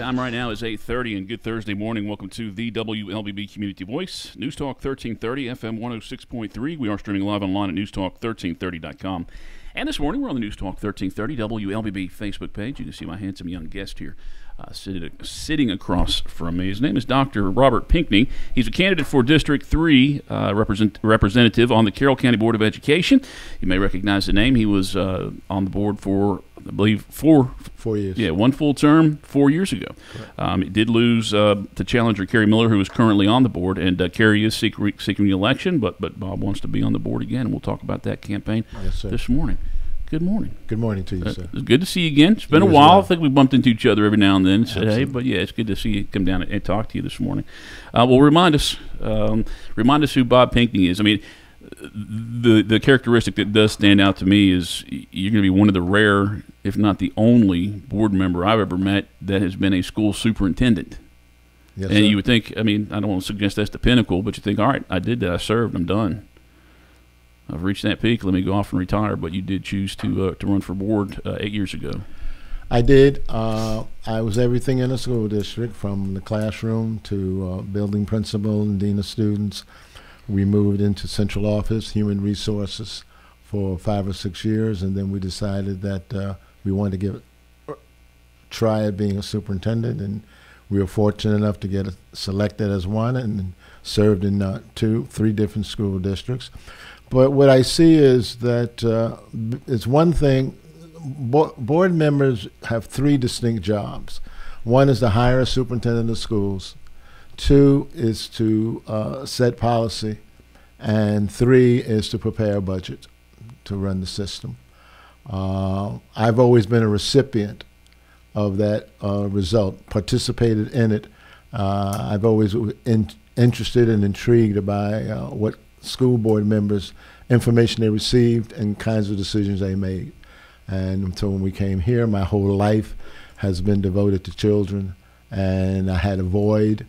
Time right now is 8:30, and good Thursday morning. Welcome to the WLBB Community Voice, News Talk 1330, FM 106.3. We are streaming live online at newstalk1330.com. And this morning, we're on the News Talk 1330 WLBB Facebook page. You can see my handsome young guest here sitting across from me. His name is Dr. Robert Pinckney. He's a candidate for District 3 representative on the Carroll County Board of Education. You may recognize the name. He was on the board for, I believe, 4 years. Yeah, one full term 4 years ago. He did lose to challenger Kerry Miller, who is currently on the board, and Kerry is seeking the election, but Bob wants to be on the board again, and we'll talk about that campaign this morning. Good morning. Good morning to you, sir. It's good to see you again. It's been a while. I think we bumped into each other every now and then and said, hey, but yeah, it's good to see you come down and talk to you this morning. Well, remind us who Bob Pinckney is. I mean, the characteristic that does stand out to me is you're going to be one of the rare, if not the only, board member I've ever met that has been a school superintendent. Yes, and sir. you would think, I mean, I don't want to suggest that's the pinnacle, but you think, all right, I did that, I served, I'm done. I've reached that peak, let me go off and retire. But you did choose to run for board 8 years ago. I did. I was everything in a school district, from the classroom to building principal and dean of students. We moved into central office, human resources, for 5 or 6 years, and then we decided that we wanted to give a try at being a superintendent, and we were fortunate enough to get selected as one and served in 3 different school districts. But what I see is that it's one thing, board members have 3 distinct jobs. One is to hire a superintendent of schools, 2 is to set policy, and 3 is to prepare a budget to run the system. I've always been a recipient of that result, participated in it. I've always been interested and intrigued by what school board members, information they received and kinds of decisions they made. And until when we came here, my whole life has been devoted to children, and I had a void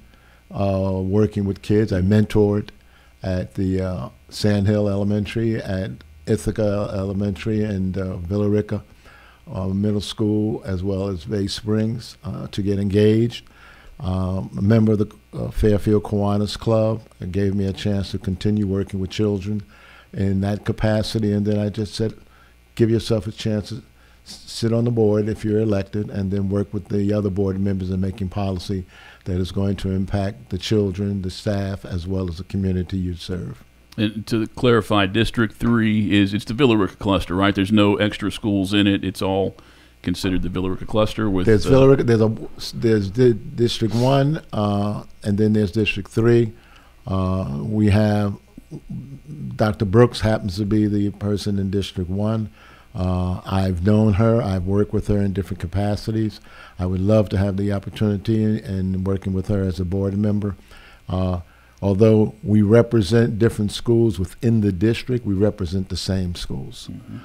working with kids. I mentored at the Sand Hill Elementary, at Ithaca Elementary, and Villa Rica Middle School, as well as Bay Springs, to get engaged. A member of the Fairfield Kiwanis Club. It gave me a chance to continue working with children in that capacity, and then I just said, give yourself a chance to sit on the board if you're elected, and then work with the other board members in making policy that is going to impact the children, the staff, as well as the community you serve. And to clarify, District 3 it's the Villa Rica cluster, right? There's no extra schools in it. It's all considered the Villa Rica cluster. With there's Villa Rica, there's District 1, and then there's District 3. We have Dr. Brooks happens to be the person in District 1. I've known her. I've worked with her in different capacities. I would love to have the opportunity in working with her as a board member. Although we represent different schools within the district, we represent the same schools. Mm-hmm.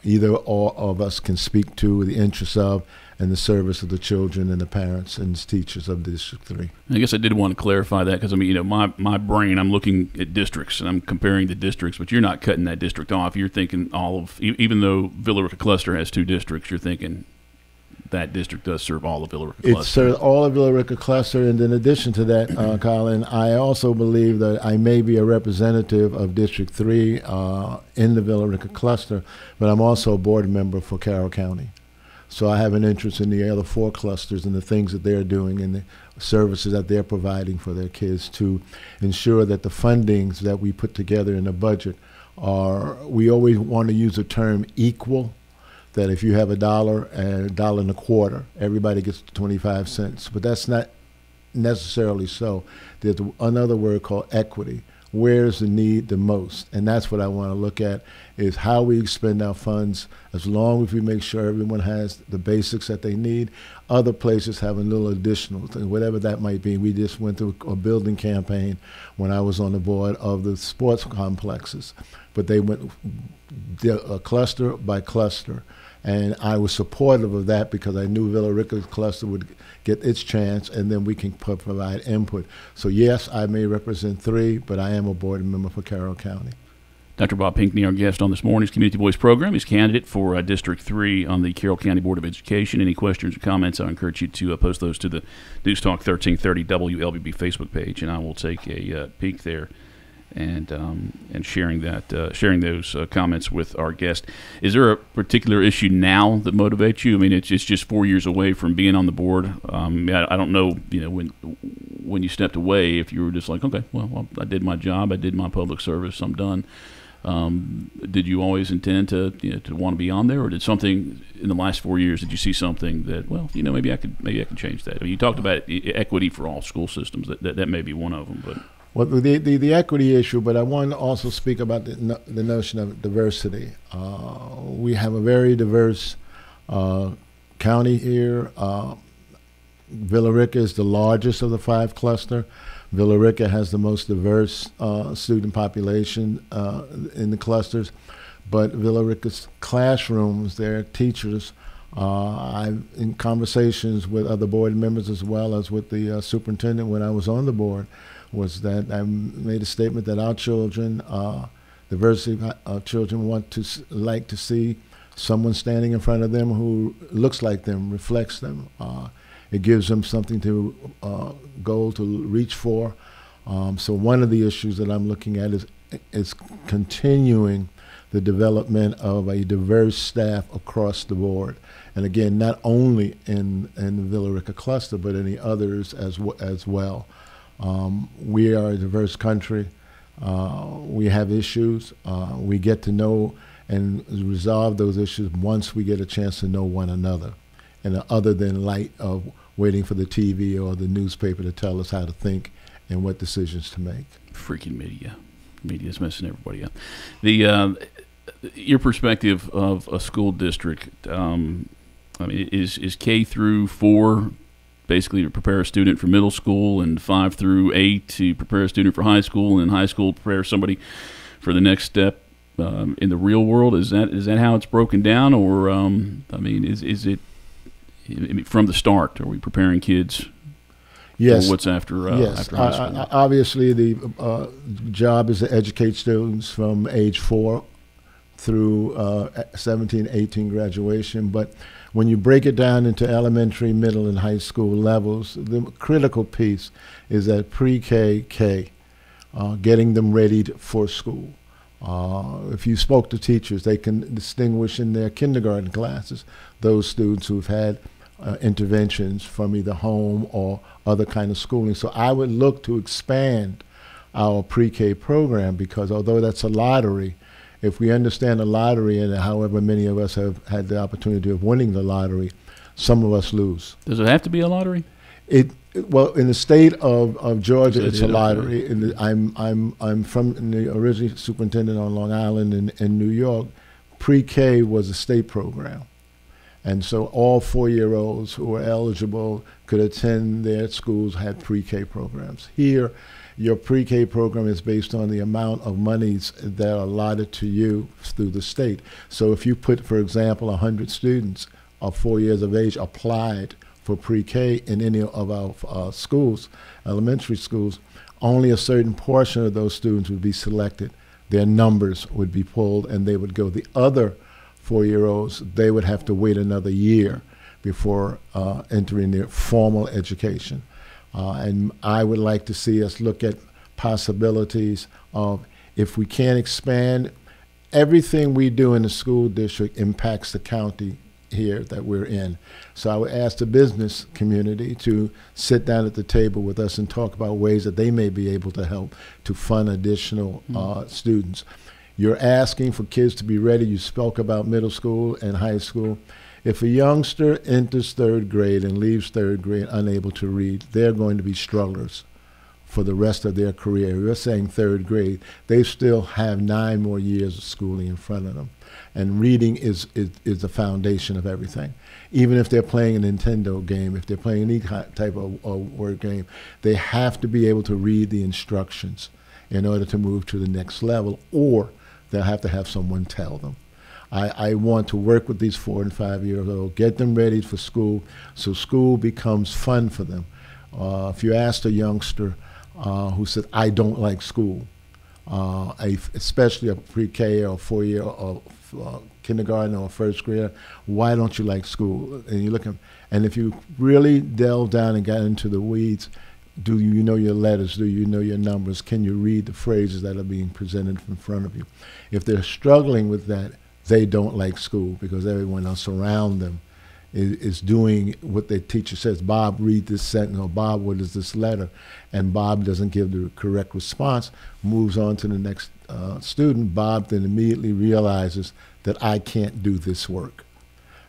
Either or of us can speak to the interests of and the service of the children and the parents and teachers of District 3. I guess I did want to clarify that because, I mean, my brain, I'm looking at districts and I'm comparing the districts, but you're not cutting that district off. You're thinking even though Villa Rica Cluster has 2 districts, you're thinking that district does serve all of Villa Rica Cluster. It serves all of Villa Rica Cluster, and in addition to that, Colin, I also believe that I may be a representative of District 3 in the Villa Rica Cluster, but I'm also a board member for Carroll County. So I have an interest in the other 4 clusters and the things that they're doing and the services that they're providing for their kids to ensure that the fundings that we put together in the budget we always want to use the term equal, that if you have $1 and $1.25, everybody gets 25 cents. But that's not necessarily so. There's another word called equity. Where's the need the most? And that's what I want to look at, is how we expend our funds, as long as we make sure everyone has the basics that they need. Other places have a little additional thing, whatever that might be. We just went through a building campaign when I was on the board of the sports complexes. But they went cluster by cluster. And I was supportive of that because I knew Villa Rica's cluster would get its chance, and then we can provide input. So yes, I may represent 3, but I am a board member for Carroll County. Dr. Bob Pinckney, our guest on this morning's Community Voice program, is candidate for District 3 on the Carroll County Board of Education. Any questions or comments, I encourage you to post those to the News Talk 1330 WLBB Facebook page, and I will take a peek there and sharing those comments with our guest. Is there a particular issue now that motivates you? I mean, it's just 4 years away from being on the board. I don't know, when you stepped away, if you were just like, okay, well, I did my job, I did my public service, I'm done. Did you always intend to want to be on there, or did something in the last 4 years? Did you see something that, well, maybe I could change that? I mean, you talked about equity for all school systems. That may be one of them, but. Well, the equity issue, but I want to also speak about the notion of diversity. We have a very diverse county here. Villa Rica is the largest of the 5 cluster. Villa Rica has the most diverse student population in the clusters, but Villa Rica's classrooms, their teachers, I've in conversations with other board members as well as with the superintendent when I was on the board, was that I made a statement that our children, diversity of children, like to see someone standing in front of them who looks like them, reflects them. It gives them something to goal to reach for. So one of the issues that I'm looking at is continuing the development of a diverse staff across the board. And again, not only in the Villa Rica cluster, but in the others as well. We are a diverse country. We have issues. We get to know and resolve those issues once we get a chance to know one another, and other than light of waiting for the TV or the newspaper to tell us how to think and what decisions to make. Freaking media. Media's messing everybody up. Your perspective of a school district, I mean, is K through 4 basically to prepare a student for middle school, and 5 through 8 to prepare a student for high school, and high school to prepare somebody for the next step in the real world? Is that how it's broken down, or I mean, is it from the start? Are we preparing kids? Yes. For what's after after high school? Obviously, the job is to educate students from age 4 through 17, 18 graduation. But when you break it down into elementary, middle, and high school levels, the critical piece is that pre-K, getting them ready for school. If you spoke to teachers, they can distinguish in their kindergarten classes those students who've had interventions from either home or other kind of schooling. So I would look to expand our pre-K program, because although that's a lottery, if we understand the lottery, and however many of us have had the opportunity of winning the lottery, some of us lose. Does it have to be a lottery? Well, in the state of Georgia, it's a lottery. I'm from the originally superintendent on Long Island in New York. Pre-K was a state program. And so all 4-year-olds who were eligible could attend their schools, had pre-K programs. Here, your pre-K program is based on the amount of monies that are allotted to you through the state. So if you put, for example, 100 students of 4 years of age applied for pre-K in any of our schools, elementary schools, only a certain portion of those students would be selected. Their numbers would be pulled, and they would go. The other 4-year-olds, they would have to wait another year before entering their formal education. And I would like to see us look at possibilities of, if we can expand, everything we do in the school district impacts the county here that we're in. So I would ask the business community to sit down at the table with us and talk about ways that they may be able to help to fund additional students. You're asking for kids to be ready. You spoke about middle school and high school. If a youngster enters 3rd grade and leaves 3rd grade unable to read, they're going to be strugglers for the rest of their career. You're saying 3rd grade. They still have 9 more years of schooling in front of them. And reading is the foundation of everything. Even if they're playing a Nintendo game, if they're playing any type of word game, they have to be able to read the instructions in order to move to the next level, or they'll have to have someone tell them. I want to work with these 4 and 5 years old, get them ready for school, so school becomes fun for them. If you asked a youngster who said, I don't like school, especially a pre-K or 4-year or kindergarten or first grader, why don't you like school? And you look at, and if you really delve down and got into the weeds, do you know your letters? Do you know your numbers? Can you read the phrases that are being presented in front of you? If they're struggling with that, they don't like school because everyone else around them is doing what the teacher says. Bob, read this sentence, or Bob, what is this letter? And Bob doesn't give the correct response, moves on to the next student. Bob then immediately realizes that I can't do this work.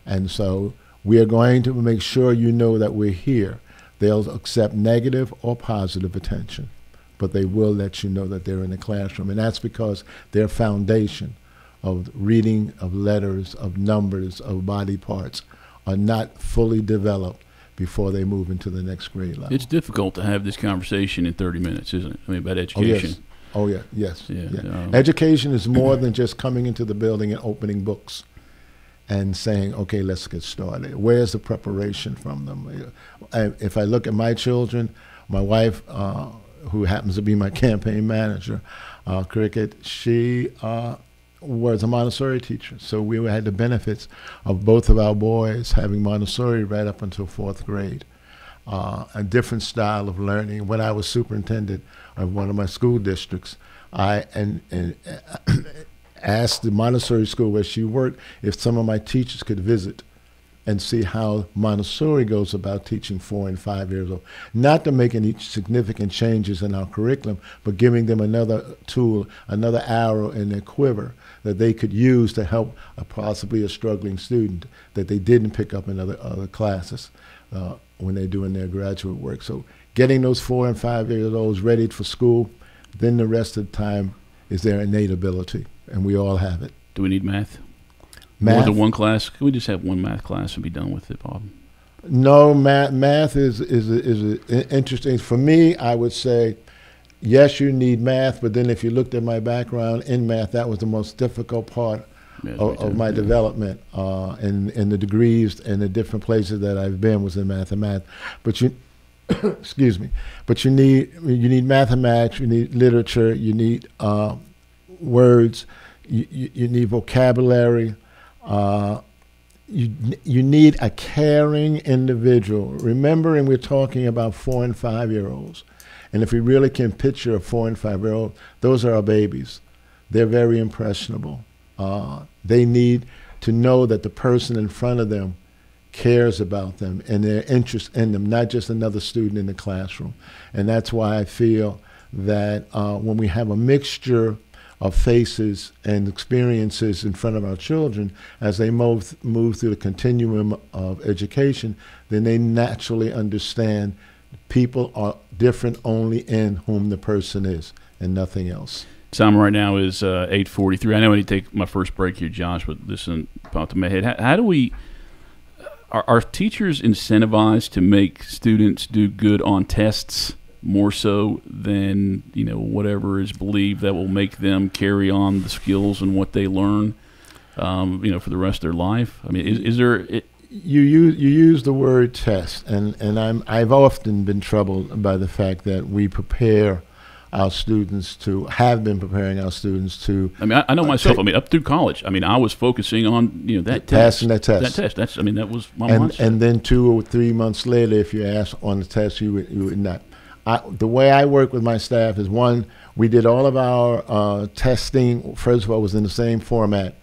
And so we are going to make sure you know that we're here. They'll accept negative or positive attention, but they will let you know that they're in the classroom. And that's because their foundation of reading, of letters, of numbers, of body parts are not fully developed before they move into the next grade level. It's difficult to have this conversation in 30 minutes, isn't it? I mean, about education. Oh, yes. Education is more than just coming into the building and opening books and saying, okay, let's get started. Where's the preparation from them? If I look at my children, my wife, who happens to be my campaign manager, Cricket, she was a Montessori teacher. So we had the benefits of both of our boys having Montessori right up until 4th grade. A different style of learning. When I was superintendent of one of my school districts, I asked the Montessori school where she worked if some of my teachers could visit and see how Montessori goes about teaching 4 and 5 years old. Not to make any significant changes in our curriculum, but giving them another tool, another arrow in their quiver that they could use to help possibly a struggling student that they didn't pick up in other classes when they're doing their graduate work. So getting those 4 and 5 years olds ready for school, then the rest of the time is their innate ability, and we all have it. Do we need math? Math? More than one class? Can we just have one math class and be done with it, Bob? No, math is interesting. For me, I would say, yes, you need math, but then if you looked at my background in math, that was the most difficult part of my development in the degrees and the different places that I've been was in mathematics. But you, excuse me, but you need mathematics, you need literature, you need words, you need vocabulary. You need a caring individual. Remembering we're talking about 4 and 5 year olds. And if we really can picture a 4 and 5 year old, those are our babies. They're very impressionable. They need to know that the person in front of them cares about them and their interest in them, not just another student in the classroom. And that's why I feel that when we have a mixture of faces and experiences in front of our children as they move through the continuum of education, then they naturally understand people are different only in whom the person is and nothing else. Time right now is 8:43. I know I need to take my first break here, Josh, but this popped in my head. How do we are teachers incentivized to make students do good on tests more so than whatever is believed that will make them carry on the skills and what they learn for the rest of their life? I mean, is there you use the word test, and I've often been troubled by the fact that we prepare our students to have been preparing our students to. I mean, I know myself. I mean, up through college. I mean, I was focusing on that test. Passing that test. That test. That was my mindset. And then 2 or 3 months later, if you ask on the test, you would not. The way I work with my staff is, one, we did all of our testing. First of all, was in the same format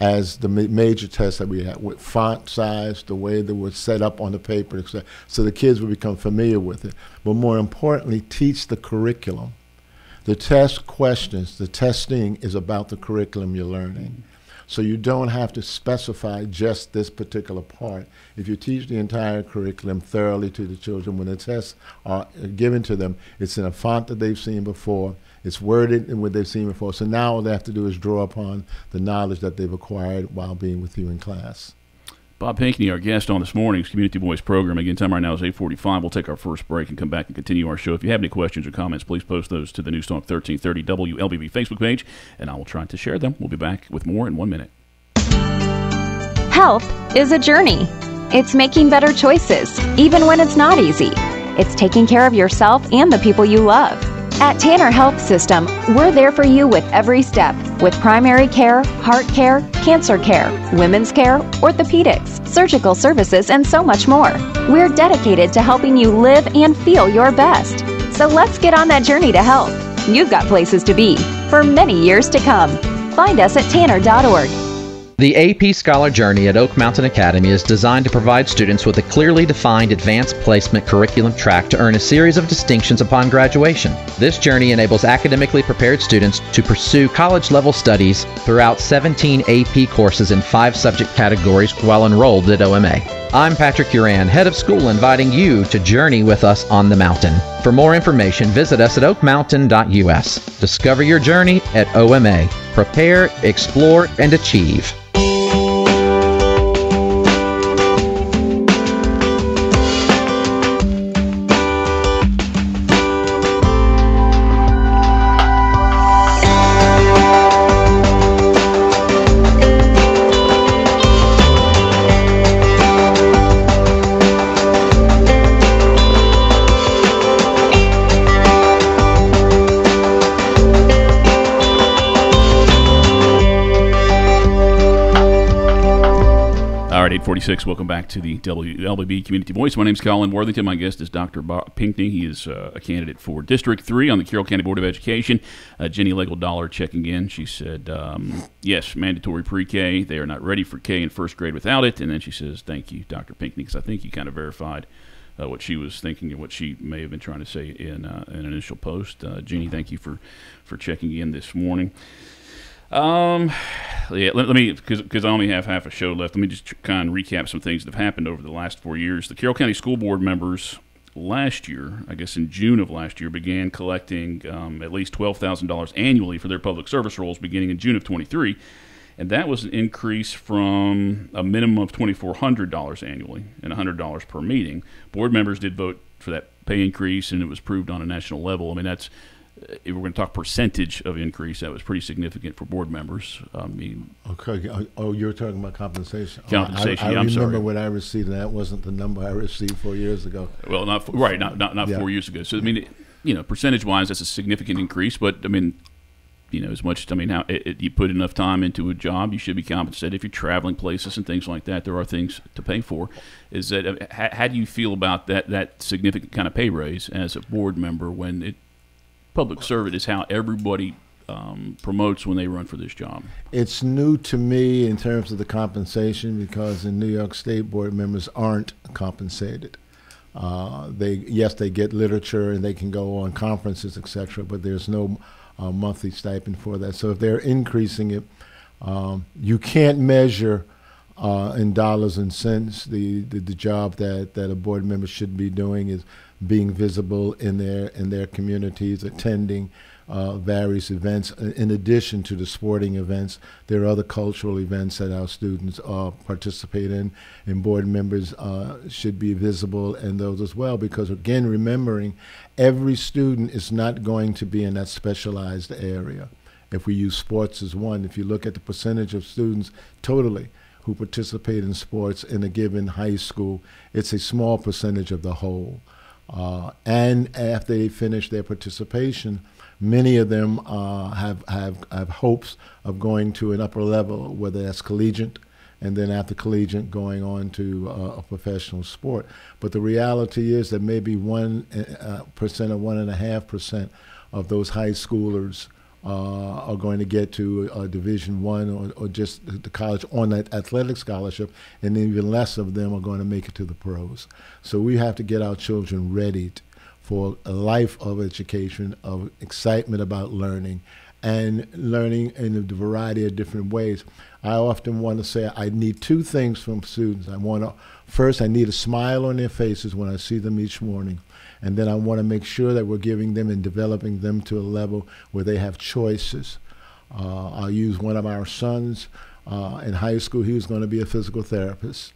as the major tests that we had, with font size, the way they were set up on the paper, etc. So the kids would become familiar with it. But more importantly, teach the curriculum. The test questions, the testing is about the curriculum you're learning. So you don't have to specify just this particular part. If you teach the entire curriculum thoroughly to the children, when the tests are given to them, it's in a font that they've seen before, it's worded in what they've seen before. So now all they have to do is draw upon the knowledge that they've acquired while being with you in class. Bob Pinckney, our guest on this morning's Community Voice program. Again, time right now is 8:45. We'll take our first break and come back and continue our show. If you have any questions or comments, please post those to the News Talk 1330 WLBB Facebook page, and I will try to share them. We'll be back with more in 1 minute. Health is a journey. It's making better choices, even when it's not easy. It's taking care of yourself and the people you love. At Tanner Health System, we're there for you with every step, with primary care, heart care, cancer care, women's care, orthopedics, surgical services, and so much more. We're dedicated to helping you live and feel your best. So let's get on that journey to health. You've got places to be for many years to come. Find us at tanner.org. The AP Scholar Journey at Oak Mountain Academy is designed to provide students with a clearly defined advanced placement curriculum track to earn a series of distinctions upon graduation. This journey enables academically prepared students to pursue college-level studies throughout 17 AP courses in 5 subject categories while enrolled at OMA. I'm Patrick Uran, head of school, inviting you to journey with us on the mountain. For more information, visit us at oakmountain.us. Discover your journey at OMA. Prepare, explore, and achieve. All right, 8:46. Welcome back to the WLBB Community Voice. My name is Colin Worthington. My guest is Dr. Pinckney. He is a candidate for District 3 on the Carroll County Board of Education. Jenny Legel-Dollar checking in. She said, yes, mandatory pre-K. They are not ready for K in first grade without it. And then she says, thank you, Dr. Pinckney, because I think you kind of verified what she was thinking and what she may have been trying to say in an initial post. Jenny, thank you for checking in this morning. Yeah, let me, because I only have half a show left, let me just kind of recap some things that have happened over the last 4 years. The Carroll County School Board members last year, I guess in June of last year, began collecting at least $12,000 annually for their public service roles beginning in June of 23, and that was an increase from a minimum of $2,400 annually and $100 per meeting. Board members did vote for that pay increase, and it was approved on a national level. I mean, that's, if we're going to talk percentage of increase, that was pretty significant for board members. I mean, Okay. Oh, you're talking about compensation. Compensation, I yeah, I'm remember sorry. what I received, and that wasn't the number I received 4 years ago. well, not Yeah. 4 years ago. So I mean, percentage-wise, that's a significant increase. But I mean, as much. I mean, how you put enough time into a job, you should be compensated. If you're traveling places and things like that, there are things to pay for. Is that how do you feel about that significant kind of pay raise as a board member when public service is how everybody promotes when they run for this job? It's new to me in terms of the compensation because in New York State, board members aren't compensated. They get literature and they can go on conferences, etc., but there's no monthly stipend for that. So if they're increasing it, you can't measure in dollars and cents. The job that a board member should be doing is being visible in their communities, attending various events. In addition to the sporting events, there are other cultural events that our students participate in, and board members should be visible in those as well, because again, remembering every student is not going to be in that specialized area. If we use sports as one, if you look at the percentage of students totally who participate in sports in a given high school, it's a small percentage of the whole. And after they finish their participation, many of them have hopes of going to an upper level, whether that's collegiate, and then after collegiate going on to a professional sport. But the reality is that maybe 1% or 1.5% of those high schoolers are going to get to Division I or just the college on that athletic scholarship, and even less of them are going to make it to the pros. So we have to get our children ready for a life of education, of excitement about learning, and learning in a variety of different ways. I often want to say I need two things from students. First, I need a smile on their faces when I see them each morning. And then I want to make sure that we're giving them and developing them to a level where they have choices. I'll use one of our sons. In high school, he was going to be a physical therapist.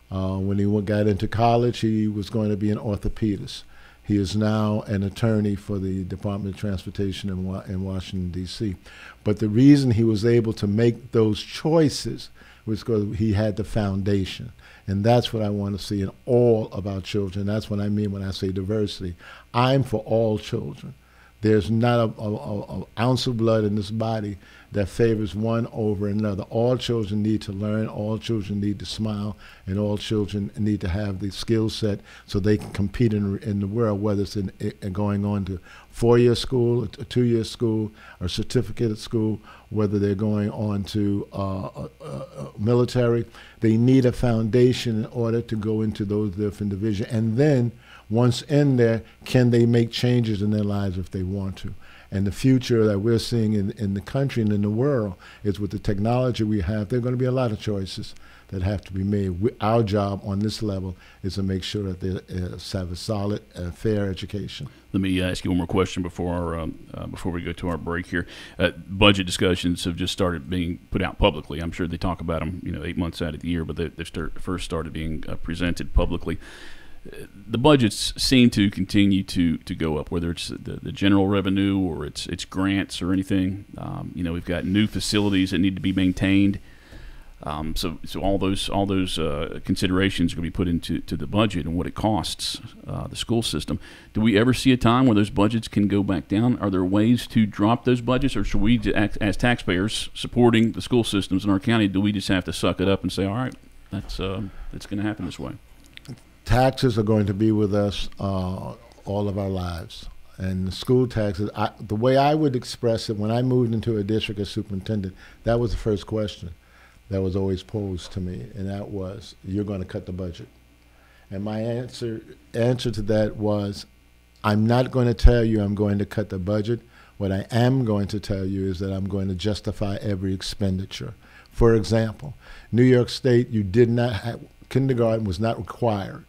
When he got into college, he was going to be an orthopedist. He is now an attorney for the Department of Transportation in Washington, D.C. But the reason he was able to make those choices was because he had the foundation. And that's what I want to see in all of our children. That's what I mean when I say diversity. I'm for all children. There's not a ounce of blood in this body that favors one over another. All children need to learn, all children need to smile, and all children need to have the skill set so they can compete in the world, whether it's in going on to 4-year school, a 2-year school, or certificate at school, whether they're going on to military. They need a foundation in order to go into those different divisions. And then, once in there, can they make changes in their lives if they want to? And the future that we're seeing in the country and in the world is with the technology we have, there are going to be a lot of choices that have to be made. Our job on this level is to make sure that they have a solid, fair education. Let me ask you one more question before we go to our break here. Budget discussions have just started being put out publicly. I'm sure they talk about them, 8 months out of the year, but they first started being presented publicly. The budgets seem to continue to go up, whether it's the general revenue or it's grants or anything. We've got new facilities that need to be maintained. So all those considerations are going to be put into the budget and what it costs the school system. Do we ever see a time where those budgets can go back down? Are there ways to drop those budgets, or should we, as taxpayers supporting the school systems in our county, do we just have to suck it up and say, all right, that's going to happen this way? Taxes are going to be with us all of our lives. And the school taxes, the way I would express it, when I moved into a district as superintendent, that was the first question that was always posed to me, and that was, you're going to cut the budget. And my answer to that was, I'm not going to tell you I'm going to cut the budget. What I am going to tell you is that I'm going to justify every expenditure. For example, New York State, you did not have, kindergarten was not required.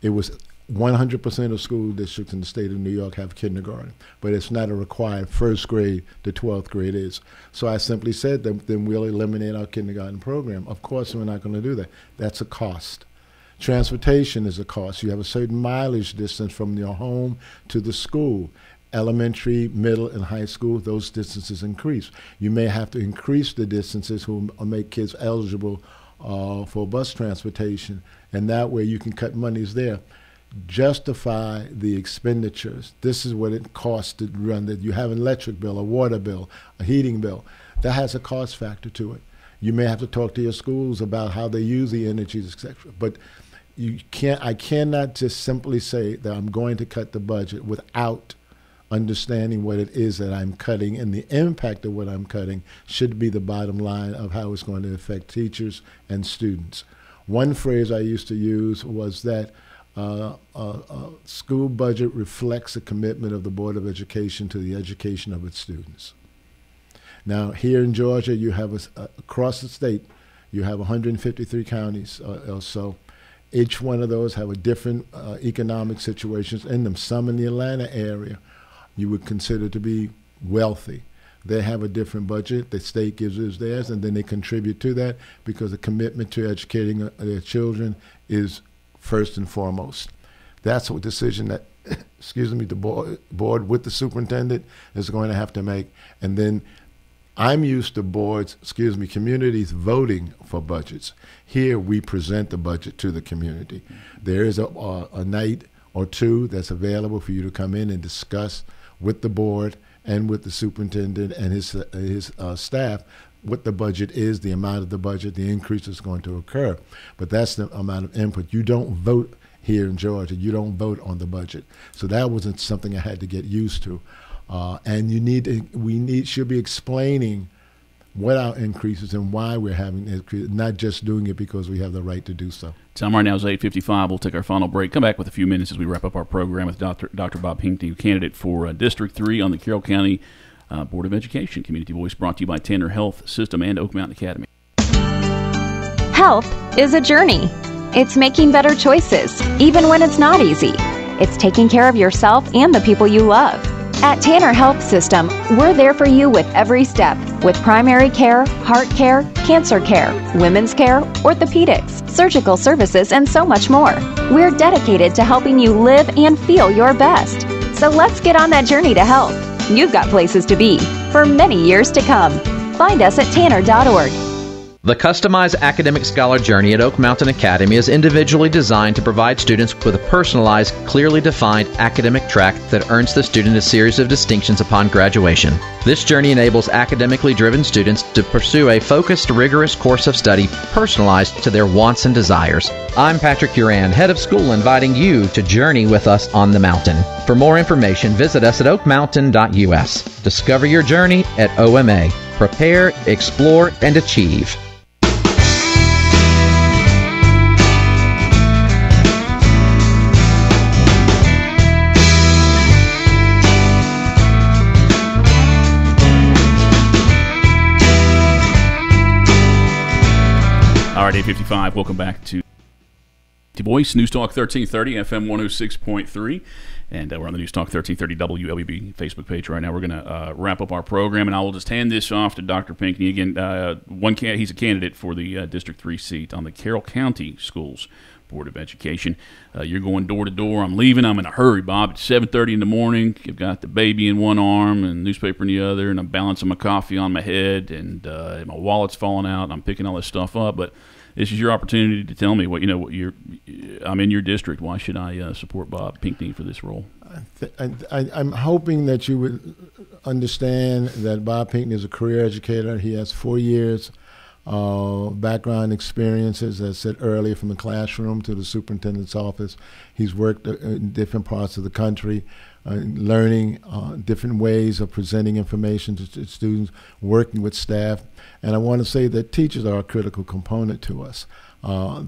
It was 100% of school districts in the state of New York have kindergarten, but it's not a required first grade to 12th grade is. So I simply said that then we'll eliminate our kindergarten program. Of course, we're not going to do that. That's a cost. Transportation is a cost. You have a certain mileage distance from your home to the school. Elementary, middle, and high school, those distances increase. You may have to increase the distances to make kids eligible for bus transportation, and that way you can cut monies there. Justify the expenditures. This is what it costs to run that. You have an electric bill, a water bill, a heating bill. That has a cost factor to it. You may have to talk to your schools about how they use the energy, etc. But I cannot just simply say that I'm going to cut the budget without understanding what it is that I'm cutting, and the impact of what I'm cutting should be the bottom line of how it's going to affect teachers and students. One phrase I used to use was that school budget reflects a commitment of the Board of Education to the education of its students. Now, here in Georgia, you have across the state, you have 153 counties or so. Each one of those have a different economic situations in them. Some in the Atlanta area you would consider to be wealthy. They have a different budget. The state gives us theirs, and then they contribute to that because the commitment to educating their children is first and foremost. That's a decision that, the board with the superintendent is going to have to make. And then I'm used to communities voting for budgets. Here we present the budget to the community. There is a night or two that's available for you to come in and discuss with the board and with the superintendent and his staff what the budget is, the amount of the budget, the increase that's going to occur. But that's the amount of input. You don't vote here in Georgia. You don't vote on the budget. So that wasn't something I had to get used to. And we should be explaining what our increases and why we're having increases, not just doing it because we have the right to do so. Time right now is 8:55. We'll take our final break. Come back with a few minutes as we wrap up our program with Dr. Bob Pinckney, candidate for District 3 on the Carroll County Board of Education. Community Voice brought to you by Tanner Health System and Oak Mountain Academy. Health is a journey. It's making better choices, even when it's not easy. It's taking care of yourself and the people you love. At Tanner Health System, we're there for you with every step, with primary care, heart care, cancer care, women's care, orthopedics, surgical services, and so much more. We're dedicated to helping you live and feel your best. So let's get on that journey to health. You've got places to be for many years to come. Find us at tanner.org. The customized academic scholar journey at Oak Mountain Academy is individually designed to provide students with a personalized, clearly defined academic track that earns the student a series of distinctions upon graduation. This journey enables academically driven students to pursue a focused, rigorous course of study personalized to their wants and desires. I'm Patrick Uran, head of school, inviting you to journey with us on the mountain. For more information, visit us at oakmountain.us. Discover your journey at OMA. Prepare, explore, and achieve. All right, 8:55. Welcome back to Voice News Talk 1330 FM 106.3, and we're on the News Talk 1330 WLBB Facebook page right now. We're going to wrap up our program, and I will just hand this off to Dr. Pinckney again. He's a candidate for the District 3 seat on the Carroll County Schools Board of Education. You're going door to door. I'm leaving. I'm in a hurry, Bob. It's 7:30 in the morning. I've got the baby in one arm and newspaper in the other, and I'm balancing my coffee on my head, and my wallet's falling out. And I'm picking all this stuff up, but this is your opportunity to tell me I'm in your district. Why should I support Bob Pinckney for this role? I'm hoping that you would understand that Bob Pinckney is a career educator. He has 4 years background experiences, as I said earlier, from the classroom to the superintendent's office. He's worked in different parts of the country, learning different ways of presenting information to students, working with staff. And I want to say that teachers are a critical component to us.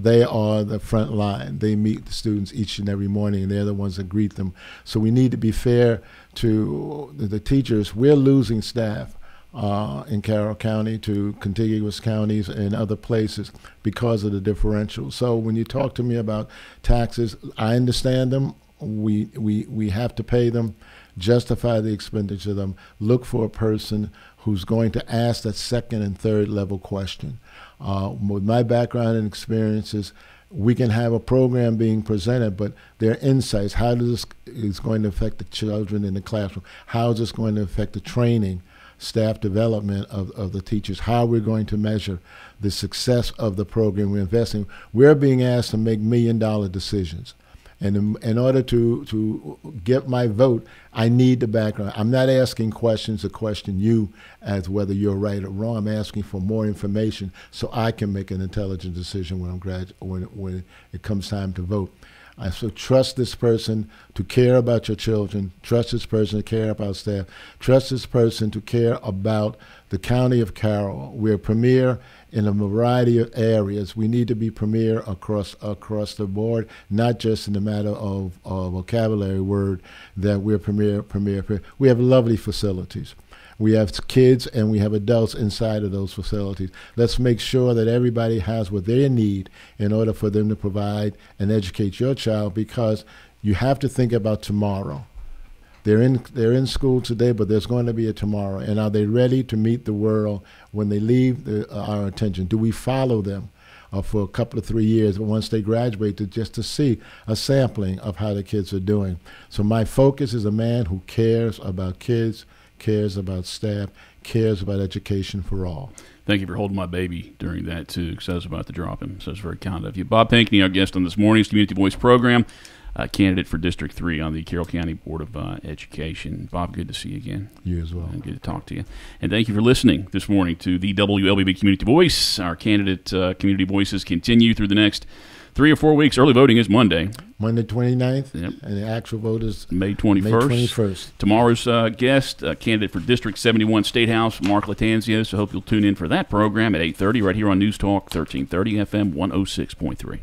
They are the front line. They meet the students each and every morning, and they're the ones that greet them. So we need to be fair to the teachers. We're losing staff in Carroll County to contiguous counties and other places because of the differential. So when you talk to me about taxes, I understand them. We have to pay them, justify the expenditure of them, look for a person who's going to ask that second and third level question. With my background and experiences, we can have a program being presented, but there are insights. How does this is going to affect the children in the classroom? How is this going to affect the training, staff development of the teachers? How we're going to measure the success of the program we're investing. We're being asked to make $1 million decisions. And in order to get my vote, I need the background. I'm not asking questions to question you as whether you're right or wrong. I'm asking for more information so I can make an intelligent decision when it comes time to vote. So trust this person to care about your children. Trust this person to care about staff. Trust this person to care about the county of Carroll. We're premier in a variety of areas. We need to be premier across the board, not just in the matter of vocabulary word that we're premier. We have lovely facilities. We have kids and we have adults inside of those facilities. Let's make sure that everybody has what they need in order for them to provide and educate your child, because you have to think about tomorrow. They're in school today, but there's going to be a tomorrow. And are they ready to meet the world when they leave our attention? Do we follow them for a couple of 3 years, but once they graduate, just to see a sampling of how the kids are doing? So my focus is a man who cares about kids, cares about staff, cares about education for all. Thank you for holding my baby during that, too, because I was about to drop him. So it's very kind of you. Bob Pinckney, our guest on this morning's Community Voice program, candidate for District 3 on the Carroll County Board of Education. Bob, good to see you again. You as well. And good to talk to you. And thank you for listening this morning to the WLBB Community Voice. Our candidate community voices continue through the next 3 or 4 weeks. Early voting is Monday. Monday 29th, yep. And the actual vote is May 21st. May 21st. Tomorrow's guest, candidate for District 71 State House, Mark Latanzio. So hope you'll tune in for that program at 8:30 right here on News Talk 1330 FM 106.3.